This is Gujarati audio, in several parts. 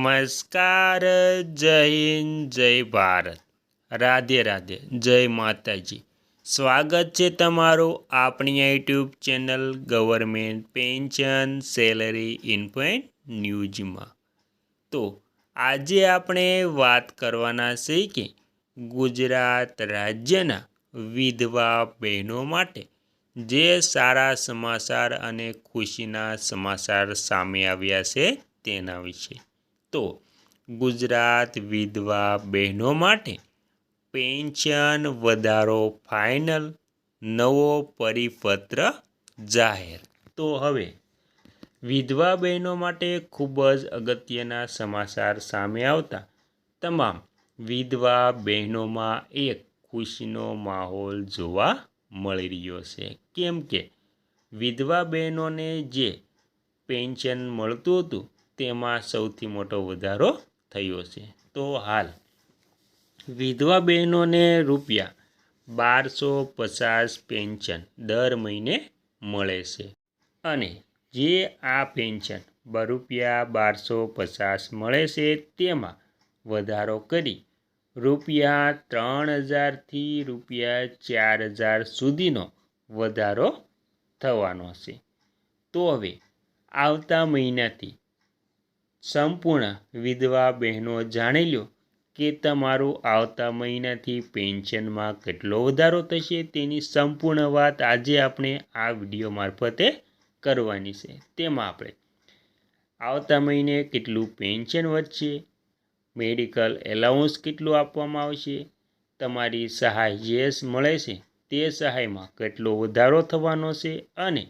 નમસ્કાર, જય હિન્દ, જય ભારત, રાધે રાધે, જય માતાજી। સ્વાગત છે તમારું આપણી YouTube channel government pension salary ઇન્ફોન્ટ ન્યૂઝમાં। તો આજે આપણે વાત કરવાના છે કે ગુજરાત રાજ્યના વિધવા બહેનો માટે જે સારા સમાચાર અને ખુશીના સમાચાર સામે આવ્યા છે તેના વિશે। તો ગુજરાત વિધવા બહેનો માટે પેન્શન વધારો ફાઇનલ, નવો પરિપત્ર જાહેર। તો હવે વિધવા બહેનો માટે ખૂબ જ અગત્યના સમાચાર સામે આવતા તમામ વિધવા બહેનોમાં એક ખુશીનો માહોલ જોવા મળી રહ્યો છે, કેમ કે વિધવા બહેનોને જે પેન્શન મળતું હતું તેમાં સૌથી મોટો વધારો થયો છે। તો હાલ વિધવા બહેનોને ₹1250 પેન્શન દર મહિને મળે છે અને જે આ પેન્શન ₹1250 મળે છે તેમાં વધારો કરી ₹3000થી ₹4000 સુધીનો વધારો થવાનો છે। તો હવે આવતા મહિનાથી સંપૂર્ણ વિધવા બહેનો જાણી લો કે તમારું આવતા મહિનાથી પેન્શનમાં કેટલો વધારો થશે, તેની સંપૂર્ણ વાત આજે આપણે આ વિડીયો મારફતે કરવાની છે। તેમાં આપણે આવતા મહિને કેટલું પેન્શન વધશે, મેડિકલ એલાઉન્સ કેટલું આપવામાં આવશે, તમારી સહાય જે મળે છે તે સહાયમાં કેટલો વધારો થવાનો છે અને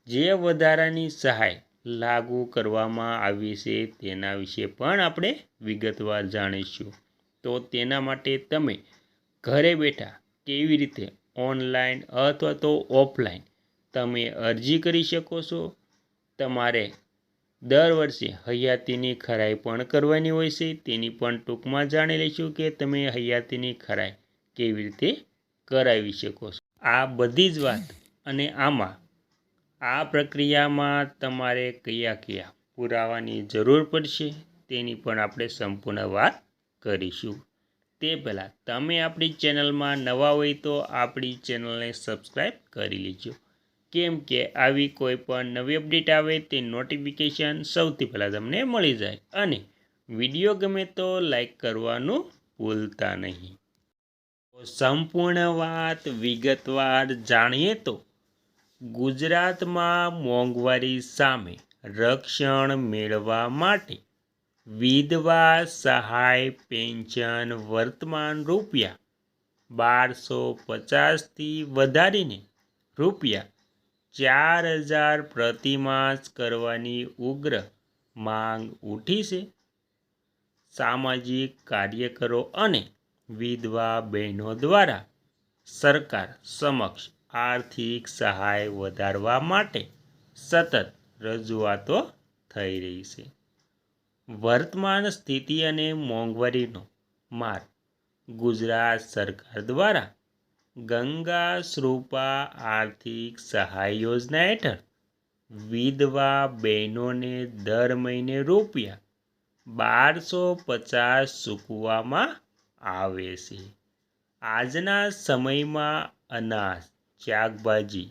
જે વધારાની સહાય લાગુ કરવામાં આવી છે તેના વિશે પણ આપણે વિગતવાર જાણીશું। તો તેના માટે તમે ઘરે બેઠા કેવી રીતે ઓનલાઈન અથવા તો ઓફલાઈન તમે અરજી કરી શકો છો। તમારે દર વર્ષે હયાતીની ખરાઈ પણ કરવાની હોય છે, તેની પણ ટૂંકમાં જાણી લઈશું કે તમે હયાતીની ખરાઈ કેવી રીતે કરાવી શકો છો। આ બધી જ વાત અને આમાં આ પ્રક્રિયામાં તમારે કયા કયા પુરાવાની જરૂર પડશે તેની પણ આપણે સંપૂર્ણ વાત કરીશું। તે પહેલાં તમે આપણી ચેનલમાં નવા હોય તો આપણી ચેનલને સબસ્ક્રાઈબ કરી લેજો, કેમ કે આવી કોઈ પણ નવી અપડેટ આવે તે નોટિફિકેશન સૌથી પહેલાં તમને મળી જાય અને વિડીયો ગમે તો લાઈક કરવાનું ભૂલતા નહીં। સંપૂર્ણ વાત વિગતવાર જાણીએ તો ગુજરાતમાં મોંઘવારી સામે રક્ષણ મેળવવા માટે વિધવા સહાય પેન્શન વર્તમાન ₹1250થી વધારીને ₹4000 પ્રતિમાસ કરવાની ઉગ્ર માંગ ઉઠી છે। સામાજિક કાર્યકરો અને વિધવા બહેનો દ્વારા સરકાર સમક્ષ આર્થિક સહાય વધારવા માટે સતત રજૂઆતો થઈ રહી છે। વર્તમાન સ્થિતિ અને મોંઘવારીનો માર ગુજરાત સરકાર દ્વારા ગંગા શ્રુપા આર્થિક સહાય યોજના હેઠળ વિધવા બહેનોને દર મહિને ₹1250 ચૂકવવામાં આવે છે। આજના સમયમાં અનાજ, શાકભાજી,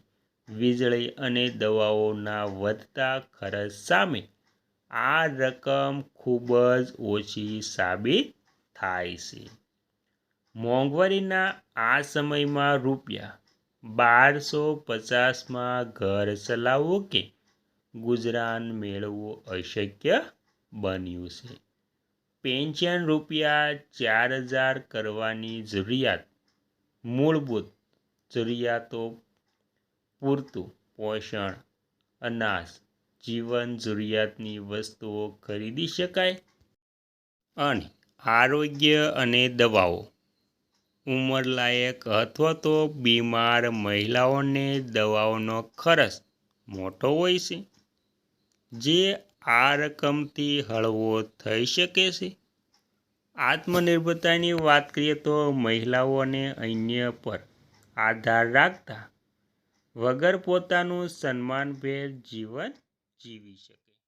વીજળી અને દવાઓના વધતા ખર્ચ સામે આ રકમ ખૂબ જ ઓછી સાબિત થાય છે। મોંઘવારીના આ સમયમાં ₹1250માં ઘર ચલાવવું કે ગુજરાન મેળવવું અશક્ય બન્યું છે। પેન્શન ₹4000 કરવાની જરૂરિયાત મૂળભૂત જરૂરિયાતો પૂરતું પોષણ, અનાજ, જીવન જરૂરિયાતની વસ્તુઓ ખરીદી શકાય અને આરોગ્ય અને દવાઓ, ઉંમરલાયક અથવા તો બીમાર મહિલાઓને દવાઓનો ખર્ચ મોટો હોય છે, જે આ રકમથી હળવો થઈ શકે છે। આત્મનિર્ભરતાની વાત કરીએ તો મહિલાઓ અને અન્ય પર આધાર રાખતા વગર પોતાનું સન્માનભેર જીવન જીવી શકે